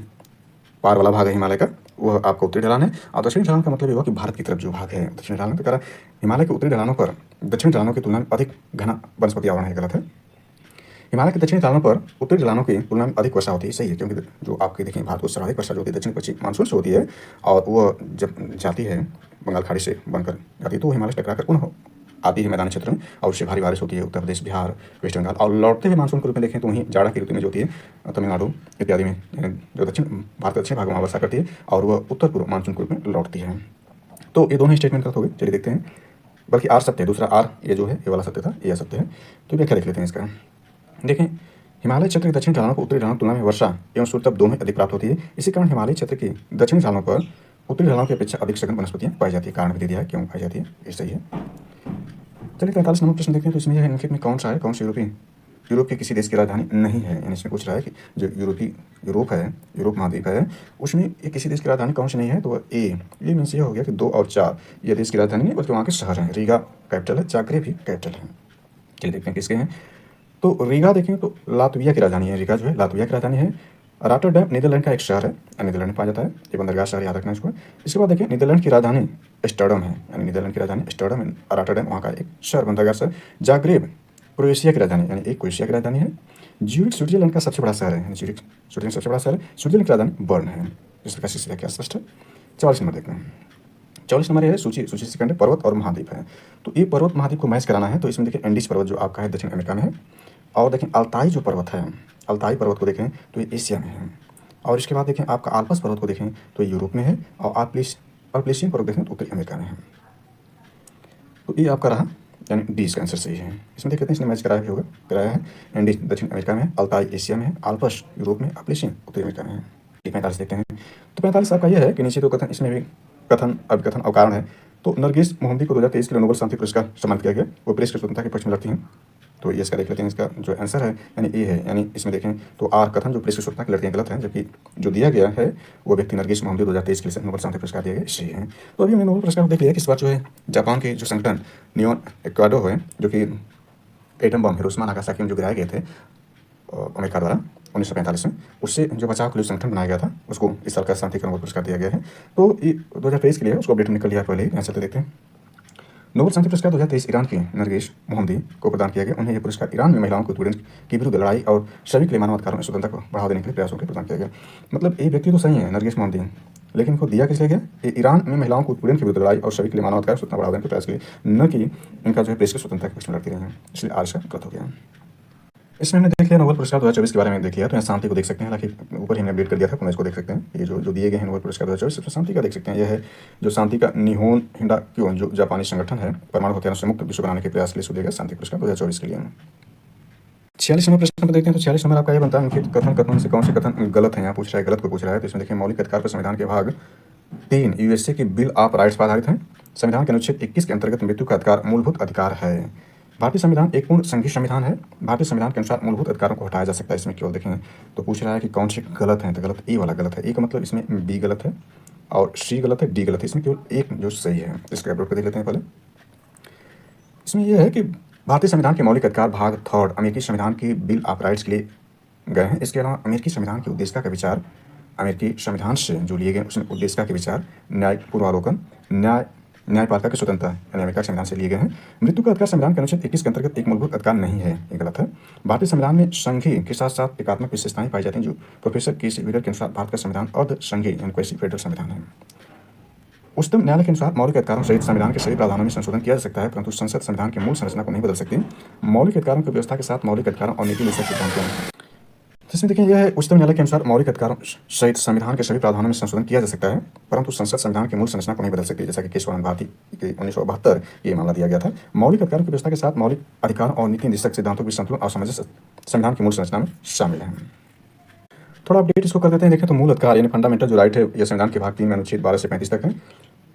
Speaker 1: पार वाला भाग है हिमालय का, वह आपका उत्तरी ढलान है। और दक्षिणी ढलान का मतलब ये हुआ कि भारत की तरफ जो भाग है दक्षिणी ढलान, तो कह रहा हिमालय के उत्तरी ढलानों पर दक्षिणी ढलानों की तुलना में अधिक घना वनस्पति आवरण है, गलत है। हिमालय के दक्षिणी ढलानों पर उत्तरी ढलानों की तुलना में अधिक वर्षा होती है, सही है। क्योंकि जो आपकी देखिए भारत को सर्वाधिक वर्षा जो होती है दक्षिण पश्चिम मानसून से होती है, और वह जब जाती है बंगाल खाड़ी से बनकर जाती है तो हिमालय से टकराकर पुनः आती है मैदानी क्षेत्र में, और उससे भारी बारिश होती है उत्तर प्रदेश, बिहार, वेस्ट बंगाल। और लौटते हुए मानसून के रूप में देखें तो वहीं जाड़ा की ऋतु में जो होती है तमिलनाडु इत्यादि में, जो भारत के दक्षिण भाग में वर्षा करती है, और वह उत्तर पूर्व मानसून के रूप में लौटती है। तो ये दोनों स्टेटमेंट गलत हो गए। चलिए देखते हैं। बल्कि आर सत्य है, दूसरा आर ये जो है ये वाला सत्य था, ये असत्य है। तो व्याख्या देख लेते हैं इसका। देखें, हिमालय क्षेत्र के दक्षिणी ढलानों को उत्तरी ढलानों की तुलना में वर्षा एवं सूर्यताप दोनों अधिक प्राप्त होती है। इसी कारण हिमालय क्षेत्र की दक्षिणी ढलानों पर उत्तरी ढलानों की अपेक्षा अधिक सघन वनस्पतियां पाई जाती है। कारण भी दे दिया है क्यों पाई जाती है, ये सही है। चलिए 43 नंबर प्रश्न देखते हैं। तो इसमें यह निम्नलिखित में कौन सा है, कौन सा यूरोप के किसी देश की राजधानी नहीं है। यानी इसमें पूछ रहा है कि जो यूरोप महाद्वीप है, उसमें ये किसी देश की राजधानी कौन सी नहीं है। तो ये मीन्स ये हो गया कि 2 और 4 ये देश की राजधानी नहीं, बल्कि वहाँ के शहर हैं। रीगा कैपिटल है, जाग्रेब भी कैपिटल है। चलिए देखते हैं किसके हैं। तो रीगा देखें तो लातविया की राजधानी है। रीगा जो है लातविया की राजधानी है। रॉटरडैम नीदरलैंड का एक शहर है, नीदरलैंड में पाया जाता है। ये बंदरगाह शहर याद रखना इसको। इसके बाद देखिए नीदरलैंड की राजधानी एम्स्टर्डम है, यानी नीदरलैंड की राजधानी एम्स्टर्डम है। रॉटरडैम वहाँ का एक शहर, बंदरगाह शहर। जाग्रेब क्रोएशिया की राजधानी, यानी एक क्रोएशिया की राजधानी है। ज्यूरिख स्विट्जरलैंड का सबसे बड़ा शहर है, यानी ज्यूरिख स्विट्जरलैंड सबसे बड़ा शहर है। स्विट्जरलैंड की राजधानी बर्न है। इस प्रकार से क्या स्पष्ट है। 44 नंबर देखते हैं। 44 नंबर है सूची सेकंड है, पर्वत और महाद्वीप है। तो ये पर्वत महाद्वीप को मैच कराना है। तो इसमें देखिए एंडीज पर्वत जो आपका है दक्षिण अमेरिका में है, और देखें अल्ताई जो पर्वत है, अल्ताई पर्वत को देखें तो ये एशिया में है। और इसके बाद देखें आपका आल्पस पर्वत को देखें तो ये यूरोप में है, और अल्प्लेशियन पर्वत देखें तो उत्तरी अमेरिका में है। तो ये आपका रहा, यानी डी इसका आंसर सही है। इसमें देख लेते हैं इसने मैच कराया भी होगा, कराया है। एंडीज दक्षिण अमेरिका में है, अल्ताई एशिया में है, आल्पस यूरोप में, अप्लेशियन उत्तरी अमेरिका में है। 45 देखते हैं। तो 45 आपका यह है कि नीचे दो कथन, इसमें भी कथन अभिकथन और कारण है। तो नरगिस मोहम्मदी को 2023 के लिए नोबेल शांति पुरस्कार सम्मानित किया गया। वो प्रेस की स्वतंत्रता के पक्ष में लड़ती हैं। तो ये इसका देख लेते हैं। इसका जो आंसर है यानी ए है, यानी इसमें देखें तो आर कथन जो प्रेस की स्वतंत्रता की लड़ती हैं गलत है, जबकि जो दिया गया है वो व्यक्ति नरगिस मोहम्मदी 2023 के लिए नोबेल शांति पुरस्कार दिया गया, सही है। तो अभी हमने नोबेल पुरस्कार को देख लिया कि इस बार जो है जापान के जो संगठन नियोन एक्वाडो है, जो कि एटम बम हिरोशिमा नागासाकी में जो गिराए गए थे अमेरिका द्वारा 1945 में, उससे जो बचाव के लिए संगठन बनाया गया था, उसको इस साल का शांति का नोबेल पुरस्कार दिया गया है। तो ये 2023 के लिए उसको अपडेट निकल लिया पहले, यहाँ चलते देखते हैं। नोबेल शांति पुरस्कार 2023 ईरान की नरगिस मोहम्मदी को प्रदान किया गया। उन्हें यह पुरस्कार ईरान में महिलाओं के उत्पीड़न की विरुद्ध लड़ाई और सभी के लिए मानवाधिकारों में स्वतंत्रता को बढ़ावा देने के लिए प्रयासों के लिए प्रदान किया गया। मतलब ये व्यक्ति तो सही है नरगिस मोहम्मदी, लेकिन इनको दिया किस लिए गया, ये ईरान में महिलाओं को उत्पीड़न की विरुद्ध लड़ाई और सभी के लिए मानवाधिकार स्वतंत्रता बढ़ावा देने के प्रयास के लिए, न कि इनका जो है प्रेस की स्वतंत्रता के पक्ष में लड़ती रही है। इसलिए आज का गलत हो गया। इसमें हमने देख लिया नोबेल पुरस्कार 2024 के बारे में देख लिया। तो यहाँ शांति को देख सकते हैं, हालांकि ऊपर ही हमने अपडेट कर दिया था, पुनः इसको देख सकते हैं। ये जो दिए गए हैं नोबेल पुरस्कार 2024, इसमें शांति का देख सकते हैं। यह है जो शांति का निहोन हिंडा क्यों जो जापानी संगठन है परमाणु हथियारों से मुक्त विश्व बनाने के प्रयास के लिए दिया गया शांति पुरस्कार 2024 के लिए। 46 नंबर प्रश्न पर देखते हैं। तो 46 नंबर आपका यह बनता है कथन से कौन से कथन गलत है। यहाँ पूछ रहा है, गलत को पूछ रहा है। तो इसमें देखिए मौलिक अधिकार पर संविधान के भाग 3 यूएसए की बिल ऑफ राइट्स पर आधारित है। संविधान के अनुच्छेद 21 के अंतर्गत मृत्यु का अधिकार मूलभूत अधिकार है। भारतीय संविधान एक पूर्ण संघीय संविधान है। भारतीय संविधान के अनुसार मूलभूत अधिकारों को हटाया जा सकता है। इसमें केवल देखें तो पूछ रहा है कि कौन से गलत हैं। तो गलत ए वाला गलत है। ए का मतलब इसमें बी गलत है और सी गलत है, डी गलत है। इसमें केवल एक जो सही है। इसका अपलोड कर देख लेते हैं पहले। इसमें यह है कि भारतीय संविधान के मौलिक अधिकार भाग थर्ड अमेरिकी संविधान की बिल ऑफ राइट्स के लिए गए हैं। इसके अलावा अमेरिकी संविधान की उद्देशिका का विचार अमेरिकी संविधान से जो लिए गए उसमें उद्देशिका के विचार, न्याय पूर्वावलोकन, न्यायपालिका की स्वतंत्रता यानी अमेरिका संविधान से लिए गए हैं। मृत्यु का अधिकार संविधान के अनुच्छेद 21 के अंतर्गत एक मूलभूत अधिकार नहीं है, ये गलत है। भारतीय संविधान में संघीय के साथ साथ एकात्मक विशेषताएं पाई जाती हैं जो प्रोफेसर के.सी. व्हीलर के अनुसार भारत का संविधान अर्ध संघीय यानी क्वासी फेडरल संविधान है। उच्चतम न्यायालय के अनुसार मौलिक अधिकारों सहित संविधान के सभी प्रावधानों में संशोधन किया जा सकता है, परंतु संसद संविधान की मूल संरचना को नहीं बदल सकती। मौलिक अधिकारों की व्यवस्था के साथ मौलिक अधिकारों और नीति निषेध सिद्धांत हैं। जिसमें देखिए यह है उच्चतम न्यायालय के अनुसार मौलिक अधिकारों सहित संविधान के सभी प्रावधानों में संशोधन किया जा सकता है, परंतु संसद संविधान की मूल संरचना को नहीं बदल सकती, जैसा कि केशवानंद भारती के 1972 ये मामला दिया गया था। मौलिक अधिकारों की व्यवस्था के साथ मौलिक अधिकारों और नीति निषेध सिद्धांतों की संतुलन और सामंजस्य संविधान की मूल संरचना में शामिल है। थोड़ा अपडेट इसको कर देते हैं। देखें तो मूल अधिकार यानी फंडामेंटल जो राइट है यह संविधान के भाग 3 में अनुच्छेद 12 से 35 तक है।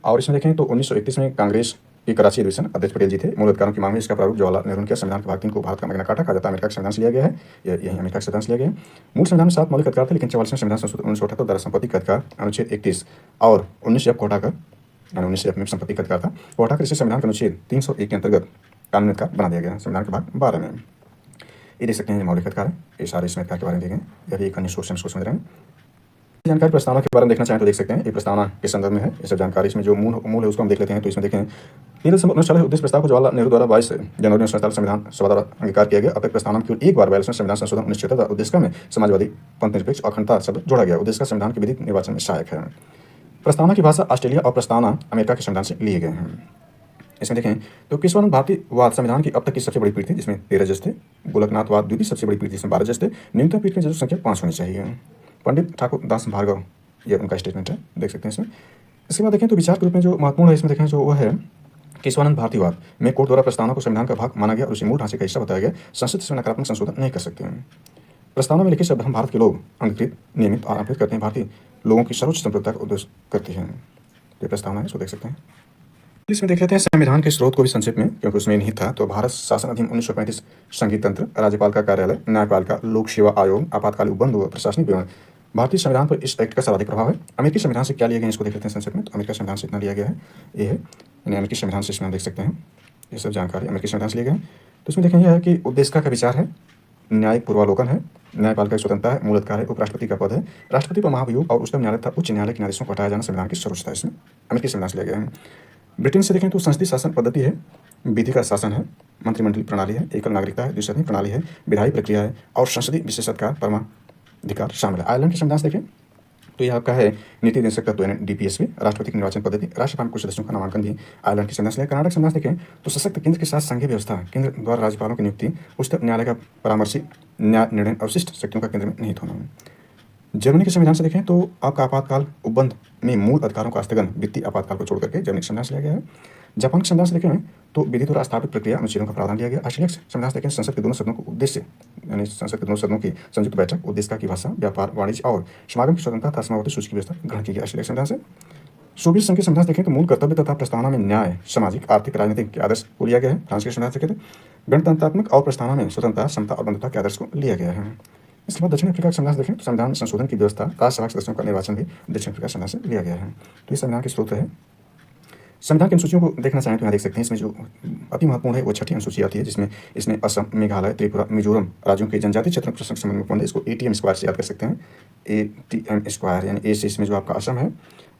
Speaker 1: और इसमें देखें तो 1931 में कांग्रेस की कराची अधिवेशन अध्यक्ष पटेल जी थे। मूल अधिकारों की मांग में इसका प्रारूप जवाहरलाल नेहरू ने किया। संविधान के भाग 3 को भारत का मैग्ना कार्टा कहा जाता है, अमेरिका के संविधान से लिया गया है। यही अमेरिका के संविधान से लिया गया है। मूल संविधान में 7 मौलिक अधिकार थे, लेकिन 44वें संविधान संशोधन 1978 द्वारा संपत्ति का अधिकार अनुच्छेद 31 और 19 को हटाकर, यानी 19 में संपत्ति का अधिकार था, वो हटाकर इसे संविधान के अनुच्छेद 301 के अंतर्गत कानूनी अधिकार बना दिया गया संविधान के भाग 12 में। ये देख सकते हैं मौलिक अधिकार है, ये सारे इसमें अधिकार के बारे में दिए गए। यदि एक अन्य क्वेश्चन को समझ रहे हैं जानकारी प्रस्तावना के बारे में देखना चाहें तो देख सकते हैं। ये प्रस्तावना के संदर्भ में है, ये सब जानकारी इसमें जो मूल है उसको हम देख लेते हैं। तो इसमें देखें 3 दिसंबर 1940 उद्देश्य प्रस्ताव को जवाहरलाल नेहरू द्वारा 22 जनवरी 1947 संविधान सभा द्वारा अंगीकार किया गया। अब तक प्रस्तावना में केवल एक बार 42वें संविधान संशोधन 1976 उद्देश्य में समाजवादी पंथ निरपेक्ष और अखंडता शब्द जोड़ा गया। उद्देश्य संविधान के विधिक निर्वाचन में सहायक है। प्रस्तावना की भाषा ऑस्ट्रेलिया और प्रस्तावना अमेरिका के संविधान से लिए गए हैं। इसमें देखें तो केशवानंद भारतीवाद संविधान की अब तक की सबसे बड़ी पीठ थी, जिसमें 13 जज थे। गोलकनाथवाद द्वितीय सबसे बड़ी पीठ, जिसमें 12 जज थे। न्यूनतम पीठ में जजों की संख्या 5 होनी चाहिए। पंडित ठाकुर दास भार्गव ये उनका स्टेटमेंट है, देख सकते हैं इसमें। इसके बाद देखें तो विचार के रूप में जो महत्वपूर्ण है इसमें देखें जो वो है केशवानंद भारतीवाद में कोर्ट द्वारा प्रस्तावना को संविधान का भाग माना गया और उसे मूल ढांचे का हिस्सा बताया गया। संसद इसमें नकारात्मक संशोधन नहीं कर सकते हैं। प्रस्तावना में लिखित शब्द हम भारत के लोग अंगीकृत, नियमित और अर्पित करते हैं भारतीय लोगों की सर्वोच्च संप्रभुता का उद्देश्य करती है। ये प्रस्तावना है, इसको देख सकते हैं। इसमें देख लेते हैं संविधान के स्रोत को भी संक्षिप्त में, क्योंकि उसमें नहीं था। तो भारत शासन अधिनियम 1935 संघीय तंत्र, राज्यपाल का कार्यालय, न्यायपालिका, लोक सेवा आयोग, आपातकालीन उपबंध व प्रशासनिक विवरण। भारतीय संविधान पर इस एक्ट का सर्वाधिक प्रभाव है। अमेरिकी संविधान से क्या लिया गया इसको देख लेते हैं संक्षिप्त में। तो अमेरिका संविधान से इतना लिया गया है, ये है यानी अमेरिकी संविधान से इसमें देख सकते हैं। ये सब जानकारी अमेरिकी संविधान से लिए गए हैं। तो इसमें देखें यह है कि उद्देशिका का विचार है, न्यायिक पूर्वावलोकन है, न्यायपालिका की स्वतंत्रता है, मूल अधिकार है, उपराष्ट्रपति का पद है, राष्ट्रपति पर महाभियोग और उच्चतम न्यायालय तथा उच्च न्यायालय के न्यायाधीशों को हटाया जाना संविधान की सर्वोच्चता इसमें अमेरिकी संविधान से लिया गया है। ब्रिटेन से देखें तो संसदीय शासन पद्धति है, विधि का शासन है, मंत्रिमंडलीय प्रणाली है, एकल नागरिकता है, द्विसदनीय प्रणाली है, विधायी प्रक्रिया है और संसदीय विशेषाधिकार परमाधिकार शामिल है। आयरलैंड के संविधान से देखें तो यह आपका है नीति निदेशक तत्व यानी DPSP, राष्ट्रपति की निर्वाचन पद्धति, राष्ट्रसभा में कुछ सदस्यों का नामांकन भी आयरलैंड के संविधान से। कर्नाटक संविधान से देखें तो सशक्त केंद्र के साथ संघीय व्यवस्था, केंद्र द्वारा राज्यपालों की नियुक्ति, उच्चतम न्यायालय का परामर्शी न्याय निर्णय अवशिष्ट शक्तियों का केंद्र में निहित होना। जर्मनी के संविधान से देखें तो आपका आपातकाल उपबंध में मूल अधिकारों का स्थगन वित्तीय आपातकाल को छोड़ करके जर्मनी के संविधान से लिया गया है। जापान के संविधान से देखें तो विधि द्वारा स्थापित प्रक्रिया अनुच्छेदों का प्रावधान दिया गया। ऑस्ट्रेलिया के संविधान से देखें संसद के दोनों सदनों को उद्देश्य यानी संसद के दोनों सदनों की संयुक्त बैठक, उद्देशिका की भाषा, व्यापार, वाणिज्य और समागम की स्वतंत्रता तथा समावती सूची की व्यवस्था ग्रहण की गई ऑस्ट्रेलिया के संविधान से। सोवियत संघ के संविधान से देखें तो मूल कर्तव्य तथा प्रस्तावना में न्याय, सामाजिक, आर्थिक, राजनीतिक के आदर्श को लिया गया है। फ्रांस के संविधान से देखें गणतंत्रात्मक और प्रस्तावना में स्वतंत्रता, समता और बंधुता के आदर्श को लिया गया है। इसके बाद दक्षिण अफ्रीका के संविधान से देखें तो संविधान संशोधन की व्यवस्था, राज्यसभा के सदस्यों का निर्वाचन भी दक्षिण अफ्रीका संविधान से लिया गया है। तो ये संविधान के स्रोत है। संविधान की अनुसूचियों को देखना चाहें तो यहाँ देख सकते हैं। इसमें जो अति महत्वपूर्ण है वो 6ठी अनुसूची आती है, जिसमें इसमें असम, मेघालय, त्रिपुरा, मिजोरम राज्यों के जनजातीय क्षेत्रों के संबंध में संबंध है। इसको ATM स्क्वायर से याद कर सकते हैं। ATM स्क्वायर यानी A से इसमें जो आपका असम है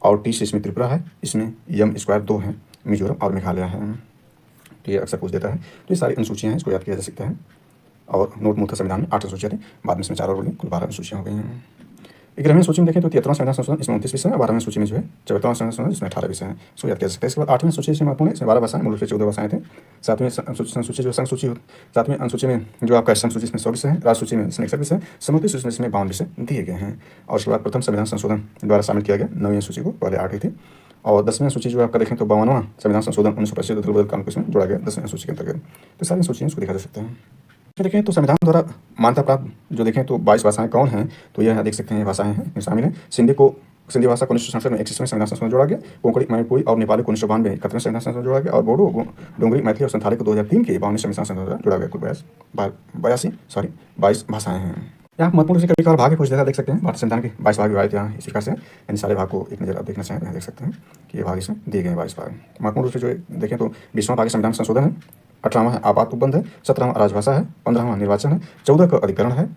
Speaker 1: और T से इसमें त्रिपुरा है, इसमें M स्क्वायर 2 है, मिजोरम और मेघालय है। तो ये अक्सर पूछ देता है। तो ये सारी अनुसूचियाँ हैं, इसको याद किया जा सकता है। और नोट मूल था संविधान में 8 अनुसूचियाँ थी, बाद में इसमें 4 और बढ़ी, कुल 12 अनुसूचियाँ हो गई हैं। 11वीं सूची में देखें तो 73वां संविधान संशोधन, इसमें 29 विषय है। 12वीं सूची में जो है 74वां संविधान संशोधन, इसमें 18 विषय हैं, इसको याद किया जा सकता है। इसके बाद 8वीं सूची से महत्वपूर्ण है, इसमें 12 भाषाएं, मूल रूप से 14 भाषाएं थे। 7वीं संसूची जो संघ सूची, 7वीं अनुसूची में जो आपका संघ सूची इसमें 100 विषय है, राज्य सूची में इसमें 61 विषय, समवर्ती सूची में इसमें 52 विषय दिए गए हैं। और उसके बाद प्रथम संविधान संशोधन द्वारा शामिल किया गया 9वीं सूची को, पहले 8वीं थी। और 10वीं सूची जो आपका देखें तो 52वां संविधान संशोधन 1985 बदल कानून को इसमें जोड़ा गया 10वीं सूची के अंतर्गत। तो सारी सूचियाँ इसको देखा जा सकते हैं। देखें तो संविधान द्वारा मान्यता प्राप्त जो देखें तो 22 भाषाएं कौन हैं, तो यह देख सकते हैं भाषाएं हैं शामिल हैं। सिंधी भाषा को 1967 में 21वें संविधान संशोधन जोड़ा गया। कोंकणी, मणिपुरी और नेपाली को 1992 71वें संविधान संशोधन जोड़ा गया। और बोडो, डोंगरी, मैथिली और संथाली को 2003 के 52वें संविधान संशोधन जोड़ा गया। कुल 22 भाषाएं हैं। यहाँ महत्वपूर्ण से कभी कभार भाग पूछ देता देख सकते हैं। भारतीय संविधान के 22 भाग विभाजित यहाँ इस प्रकार से, यानी सारे भाग को एक नजर आप देखना चाहें तो देख सकते हैं कि ये भाग इसमें दिए गए हैं 22 भाग। महत्वपूर्ण रूप से जो देखें तो 20वां भाग संविधान संशोधन है, 18वां है आपात उपबंध है, 17वां राजभाषा है, 15वां निर्वाचन है, 14 का अधिकरण है।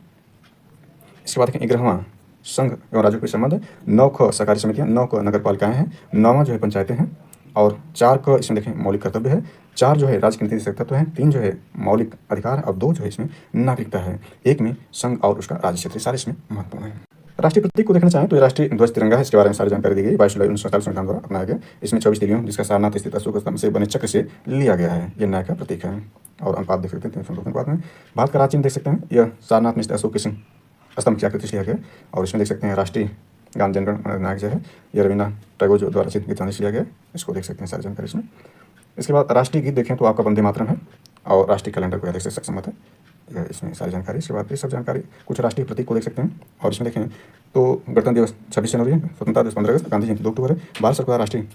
Speaker 1: इसके बाद देखें 11वां संघ एवं राज्यों के संबंध है, 9 ख सहकारी समितियां, 9 क नगर पालिकाएं हैं, 9वां जो है पंचायतें हैं और 4 क इसमें देखें मौलिक कर्तव्य है, 4 जो है राज्य के नीति तत्व है, 3 जो है मौलिक अधिकार और 2 जो है इसमें नागरिकता है, 1 में संघ और उसका राज्य क्षेत्र, सारे इसमें महत्वपूर्ण है। राष्ट्रीय प्रतीक को देखना चाहें तो ये राष्ट्रीय ध्वज तिरंगा है, इसके बारे में सारी जानकारी दी गई। 22 जुलाई 1947 संविधान द्वारा अपनाया गया। इसमें 24 तिलियों जिसका सारनाथ स्थित अशोक स्तंभ से बने चक्र से लिया गया है, यह न्याय का प्रतीक है। और अनुपात देख सकते हैं 302 अनुपात में। भारत का राज्य चिन्ह देख सकते हैं, यह सारनाथ में स्थित अशोक के स्तंभ की आकृति से लिया गया और इसमें देख सकते हैं राष्ट्रीय गान जनगण नायक जो है यह रविन्द्रनाथ टैगोर जो द्वारा रचित गीतांजलि से लिया गया, इसको देख सकते हैं सारी जानकारी इसमें। इसके बाद राष्ट्रीय गीत देखें तो आपका वंदे मातरम है और राष्ट्रीय कैलेंडर को देख सकते सम्मत है, यह इसमें सारी जानकारी। इसके बाद ये सब जानकारी कुछ राष्ट्रीय प्रतीक को देख सकते हैं और इसमें देखें तो गणतंत्र दिवस 26 जनवरी है, स्वतंत्रता दिवस 15 अगस्त, गांधी जयंती 2 अक्टूबर है, भारत सरकार राष्ट्रीय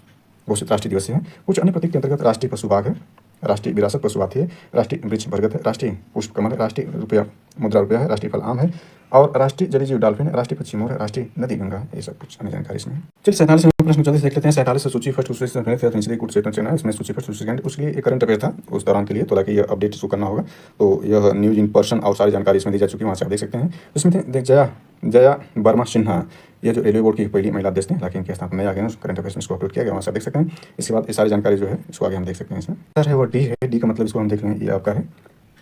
Speaker 1: घोषित राष्ट्रीय दिवस है। कुछ अन्य प्रतीक के अंतर्गत राष्ट्रीय पशु बाघ है, राष्ट्रीय विरासत पशु हाथी है, राष्ट्रीय वृक्ष बरगद है, राष्ट्रीय पुष्प कमल है, राष्ट्रीय रुपया मुद्रा रुपया है, राष्ट्रीय फल आम है और राष्ट्रीय जलीय जीव डॉल्फिन है, राष्ट्रीय पक्षी मोर है, राष्ट्रीय नदी गंगा है। ये सब कुछ अन्य जानकारी इसमें। चलिए 47 प्रश्न जल्दी से देख लेते हैं। 47 से सूची फर्स्ट उससे गुड सेकंड है, इसमें सूची फर्स्ट सूची सेकंड उसके लिए एक करंट अफेयर था उस दौरान के लिए, तो ताकि ये अपडेट इशू करना होगा तो यह न्यूज इन पर्सन और सारी जानकारी इसमें दी जा चुकी है, वहाँ से आप देख सकते हैं। इसमें देख जया वर्मा सिन्हा, ये जो रेलवे बोर्ड की पहली महिला अध्यक्ष थी, हालांकि इनके स्थापना नया गया करंट अफेयर्स में इसको अपलोड किया गया, वहाँ से देख सकते हैं। इसके बाद ये सारी जानकारी जो है इसको आगे हम देख सकते हैं। इसमें सर है वो डी है, डी का मतलब इसको हम देख लेंगे, ये आपका है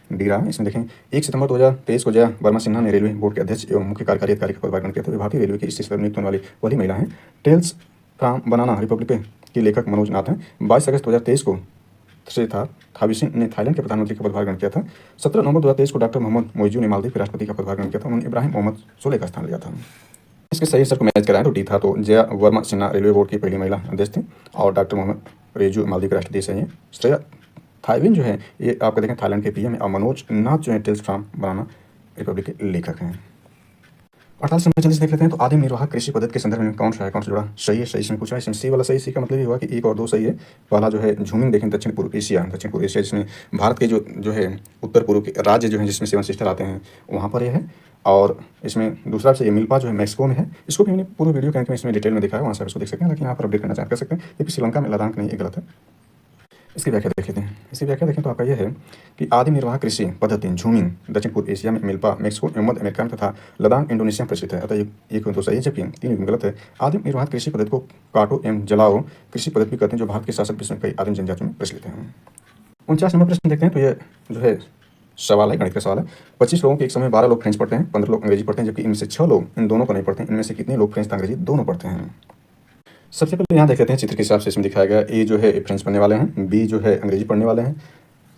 Speaker 1: डी रहा है। इसमें देखें 1 सितंबर 2023 को जया वर्मा सिन्हा ने रेलवे बोर्ड के अध्यक्ष एवं मुख्य कार्यकारी अधिकारी का पदभार ग्रहण किया था। भारतीय रेलवे की इस नियुक्त होने वाली पहली महिला है। टेल्स फ्रॉम बनाना रिपब्लिक के लेखक मनोज नाथ हैं। 22 अगस्त 2023 को थावी सिंह ने थाईलैंड के प्रधानमंत्री का पदभार ग्रहण किया था। 17 नवंबर 2023 को डॉक्टर मोहम्मद मोइजू ने मालदीव के राष्ट्रपति का पदभार ग्रहण किया था। उन्होंने इब्राहिम मोहम्मद सोले का स्थान लिया था। इसके सही सर को मैच कराएं तो डी था, तो जया वर्मा सिन्हा रेलवे बोर्ड की पहली महिला अध्यक्ष थी और डॉक्टर मोहम्मद रेजू मालदीव के राष्ट्रपति से हैं। श्रेया थाईविन जो है ये आपका देखें थाईलैंड के पीएम है और मनोज नाथ जो है टेल्स फ्रॉम बनाना रिपब्लिक के लेखक हैं। 48 नंबर जल्दी से देख लेते हैं तो आदिम निर्वाहक कृषि पद्धति के संदर्भ में कौन सा है, कौन सा जुड़ा सही है, सही इसमें पूछा है। इसमें सी वाला सही, सी का मतलब ये हुआ कि 1 और 2 सही है। पहला जो है झूमिंग देखें दक्षिण पूर्व एशिया जिसमें भारत के जो है उत्तर पूर्व के राज्य जो है जिसमें 7 सिस्टर आते हैं वहाँ पर यह है। और इसमें दूसरा से ये मिल्पा जो है मैक्सिको में है, इसको भी हमने पूरे वीडियो के अंत में इसमें डिटेल में दिखाया, वहाँ से इसको देख सकते हैं, लेकिन यहाँ पर अपडेट करना कर सकते हैं। ये श्रीलंका में लद्दाख नहीं, ये गलत है। इसकी व्याख्या देख लेते हैं। इसकी व्याख्या देखें तो आपका यह है कि आदिम निर्वाह कृषि पद्धति झूमिंग दक्षिण पूर्व एशिया में मिल्पा मैक्सिको एवं मध्य अमेरिका में तथा लद्दाख इंडोनेशिया में प्रचलित है, अतः ये तो सही है जबकि 3 गलत है। आदिम निर्वाह कृषि पद्धति को काटो एवं जलाओ कृषि पद्धति भी कहते हैं, जो भारत के शासक विश्व में कई आदिम जनजातियों में प्रचलित है। 49 नंबर प्रश्न देखते हैं तो ये जो है सवाल है, गणित का सवाल है। 25 लोगों के एक समय 12 लोग फ्रेंच पढ़ते हैं, 15 लोग अंग्रेजी पढ़ते हैं, जबकि इनमें से 6 लोग इन दोनों को नहीं पढ़ते हैं। इनमें से कितने लोग फ्रेंच तथा अंग्रेजी दोनों पढ़ते हैं? सबसे पहले यहाँ देख लेते हैं चित्र के हिसाब से इसमें दिखाया गया। ए जो है फ्रेंच पढ़ने वाले हैं, बी जो है अंग्रेजी पढ़ने वाले हैं,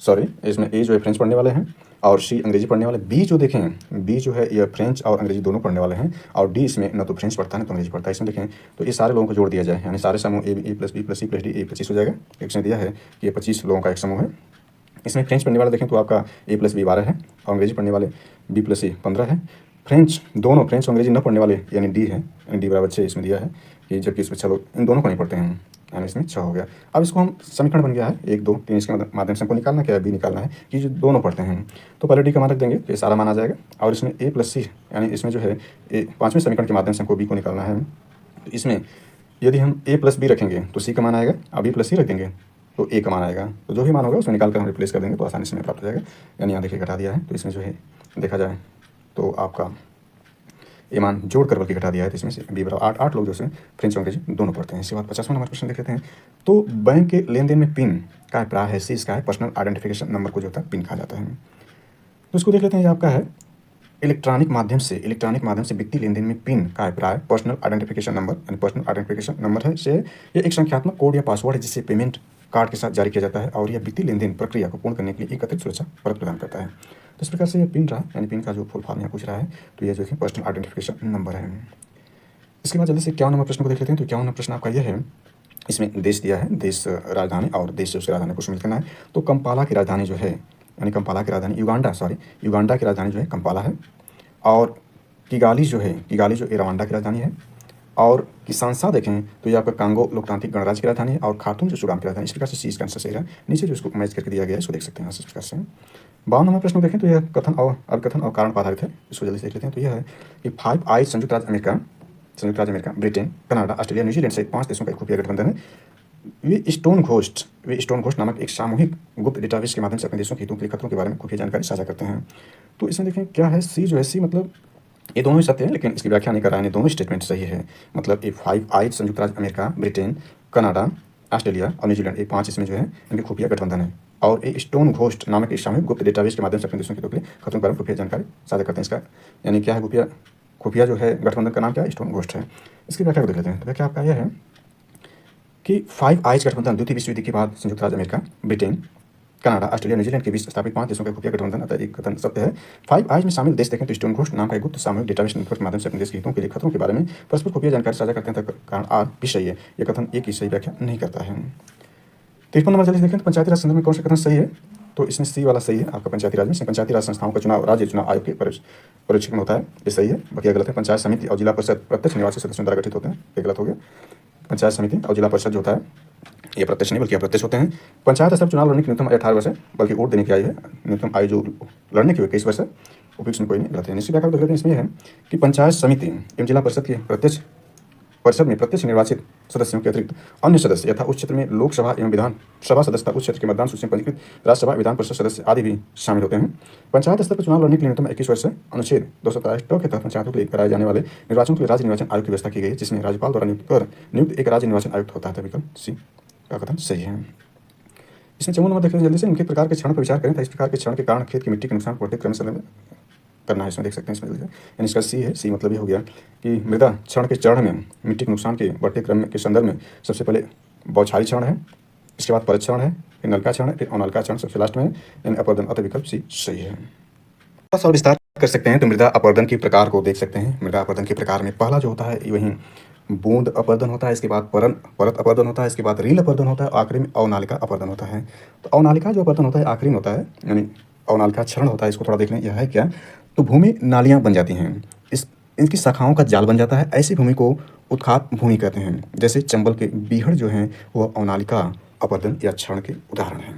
Speaker 1: सॉरी इसमें ए जो है फ्रेंच पढ़ने वाले हैं और सी अंग्रेजी पढ़ने वाले। बी जो देखें बी जो है ये फ्रेंच और अंग्रेजी दोनों पढ़ने वाले हैं और डी इसमें न तो फ्रेंच पढ़ता है न तो अंग्रेजी पढ़ता है। इसमें देखें तो ये सारे लोगों को जोड़ दिया जाए, यानी सारे समूह A plus B plus C plus D 25 हो जाएगा। इसमें दिया है कि ये 25 लोगों का एक समूह है। इसमें फ्रेंच पढ़ने वाले देखें तो आपका ए प्लस बी 12 है और अंग्रेजी पढ़ने वाले बी प्लस सी 15 है। फ्रेंच दोनों फ्रेंच और अंग्रेजी न पढ़ने वाले यानी डी है, यानी डी बराबर 6 इसमें दिया है कि जबकि इसमें 6 लोग इन दोनों को नहीं पढ़ते हैं, यानी इसमें 6 हो गया। अब इसको हम समीकरण बन गया है 1 2 3, इसके माध्यम से हमको निकालना क्या है, बी निकालना है कि जो दोनों पढ़ते हैं। तो पहले डी का मान रख देंगे तो ये सारा मान आ जाएगा और इसमें ए प्लस सी यानी इसमें जो है 5वें समीकरण के माध्यम से हमको बी को निकालना है। तो इसमें यदि हम ए प्लस बी रखेंगे तो सी का मान आएगा और बी प्लस सी रख देंगे तो ए का मान आएगा। तो जो भी मान होगा उसमें निकाल कर हम रिप्लेस कर देंगे तो आसानी से प्राप्त हो जाएगा। यानी यहाँ देखिए घटा दिया है तो इसमें जो है देखा जाए तो आपका ये मान जोड़ कर बल्कि घटा दिया है, तो इसमें से बी बराबर 8 लोग जो है फ्रेंच और अंग्रेजी दोनों पढ़ते हैं। इसके बाद 50वां नंबर प्रश्न देख लेते हैं। तो बैंक के लेन देन में पिन का प्राय है, सी इसका है पर्सनल आइडेंटिफिकेशन नंबर को जो होता है पिन कहा जाता है। तो इसको देख लेते हैं, ये आपका है इलेक्ट्रॉनिक माध्यम से वित्तीय लेन देन में पिन का अभिप्राय पर्सनल आइडेंटिफिकेशन नंबर यानी पर्सनल आइडेंटिफिकेशन नंबर है से ये एक संख्यात्मक कोड या पासवर्ड है जिससे पेमेंट कार्ड के साथ जारी किया जाता है और यह वित्तीय लेन देन प्रक्रिया को पूर्ण करने के लिए एक अतिरिक्त सुरक्षा परत प्रदान करता है। तो इस प्रकार से ये पिन रहा, यानी पिन का जो फुल फॉर्म यहाँ पूछ रहा है तो ये जो है पर्सनल आइडेंटिफिकेशन नंबर है। इसके बाद जल्दी से 51 नंबर प्रश्न को देख लेते हैं। तो 51 नंबर प्रश्न आपका यह है, इसमें देश दिया है, देश राजधानी और देश से उसकी राजधानी को शामिल करना है। तो कंपाला की राजधानी जो है यानी कंपाला की राजधानी युगांडा की राजधानी जो है कंपाला है और किगाली जो रवांडा की राजधानी है और किसानसा देखें तो ये आपका कांगो लोकतांत्रिक गणराज्य की राजधानी है और खार्तूम जो सूडान की राजधानी। इस प्रकार से सी का आंसर सही है। नीचे जो इसको मैच करके दिया गया है इसको देख सकते हैं इस प्रकार से। 52 नंबर प्रश्न देखें तो यह कथन और कारण पर आधारित है, इसको जल्दी से देख लेते हैं। तो यह है कि 5 आई संयुक्त राज्य America, Britain, Canada, Australia, New Zealand सहित 5 देशों का एक खुफिया गठबंधन है। ये स्टोन घोस्ट वे स्टोन घोस्ट नामक एक सामूहिक गुप्त डेटाबेस के माध्यम से अपने देशों के हितों के लिए खतरों के बारे में खुफिया जानकारी साझा करते हैं। तो इसमें देखें क्या है, सी जो है, सी मतलब ये दोनों ही सत्य हैं, लेकिन इसकी व्याख्या नहीं कर रहा है, दोनों स्टेटमेंट सही है। मतलब ये 5 आई संयुक्त राज्य अमेरिका, ब्रिटेन, कनाडा, ऑस्ट्रेलिया और न्यूजीलैंड, ये 5 इसमें जो है इनके खुफिया गठबंधन है। और ये स्टोन घोस्ट नामक एक सामूहिक गुप्त डेटाबेस के माध्यम से अपने देशों के हितों के लिए खतरों के बारे में खुफिया जानकारी साझा करते हैं। इसका यानी क्या है, खुफिया जो है गठबंधन का नाम क्या है, स्टोन घोस्ट है। इसकी व्याख्या को देख लेते हैं। तो व्याख्या आपका यह है कि 5 आइज गठबंधन द्वितीय विश्व युद्ध के बाद संयुक्त राज्य America, Britain, Canada, Australia, New Zealand के बीच स्थापित 5 देशों का खुफिया गठबंधन अतः एक कथन सत्य है। 5 आइज में शामिल देश देखें तो स्टोन घोस्ट नाम का एक गुप्त सामूहिक डेटाबेस नेटवर्क के माध्यम से अपने देश के हितों के लिए खतरों के बारे में परस्पर खुफिया जानकारी साझा करते हैं। कारण आर भी सही है, यह कथन ए की सही व्याख्या नहीं करता है। 53 नंबर जल्दी देखें तो पंचायती राज संदर्भ में कौन सा कथन सही है, तो इसमें सी वाला सही है आपका। पंचायती राज में पंचायती राज संस्थाओं का चुनाव राज्य चुनाव आयोग के परीक्षण होता है, ये सही है। बाकी गलत है। पंचायत समिति और जिला परिषद प्रत्यक्ष निवासी सदस्यों द्वारा गठित होते हैं, ये गलत हो गया। पंचायत समिति और जिला परिषद जो होता है ये प्रत्यक्ष नहीं बल्कि अप्रत्यक्ष होते हैं। पंचायत स्तर चुनाव लड़ने की न्यूनतम 18 वर्ष है, बल्कि वोट देने की आयु है, न्यूनतम आयु जो लड़ने की 21 वर्ष है। उपयुक्त में कोई नहीं गलत है। निश्चित व्याख्या देख लेते हैं। इसमें है कि पंचायत समिति एवं जिला परिषद के प्रत्यक्ष परिषद में प्रत्यक्ष निर्वाचित सदस्यों के अतिरिक्त अन्य सदस्य यथा उस क्षेत्र में लोकसभा एवं विधानसभा सदस्य उस क्षेत्र के मतदान सूची में पंजीकृत राज्यसभा विधान परिषद सदस्य आदि भी शामिल होते हैं। पंचायत स्तर पर चुनाव लड़ने के लिए न्यूनतम 21 वर्ष है। अनुच्छेद 227 के तहत पंचायतों के लिए कराए जाने वाले निर्वाचन के लिए राज्य निर्वाचन आयोग की व्यवस्था की गई है, जिसमें राज्यपाल द्वारा नियुक्त एक राज्य निर्वाचन आयुक्त होता है। विकल्प सी का कथन सही है। इसमें 54 नंबर देखते हैं जल्दी से। निम्नलिखित प्रकार के क्षरण पर विचार करें था इस प्रकार के क्षरण के कारण खेत की मिट्टी के नुकसान बढ़ते क्रम से करना है। इसमें देख सकते हैं, इसमें यानी इसका सी है। सी मतलब ये हो गया कि मृदा क्षरण के चरण में मिट्टी के नुकसान के बढ़ते क्रम के संदर्भ में सबसे पहले बौछारी क्षरण है, इसके बाद परत क्षरण है, फिर नलका क्षरण है, फिर अनलका क्षरण सबसे लास्ट में है, यानी अपर्दन। अतः विकल्प सी सही है। थोड़ा सा और विस्तार कर सकते हैं तो मृदा अपर्दन के प्रकार को देख सकते हैं। मृदा अपर्दन के प्रकार में पहला जो होता है वही बूंद अपर्दन होता है, इसके बाद परत अपर्दन होता है, इसके बाद रील अपर्दन होता है, आखिरी में अवनालिका अपर्दन होता है। तो अवनालिका जो अपर्दन होता है आखिरी में होता है, यानी अवनालिका क्षरण होता है। इसको थोड़ा देख लें, यह है क्या, तो भूमि नालियाँ बन जाती हैं, इनकी शाखाओं का जाल बन जाता है। ऐसी भूमि को उत्खात भूमि कहते हैं। जैसे चंबल के बीहड़ जो हैं वो अवनालिका अपर्दन या क्षरण के उदाहरण हैं।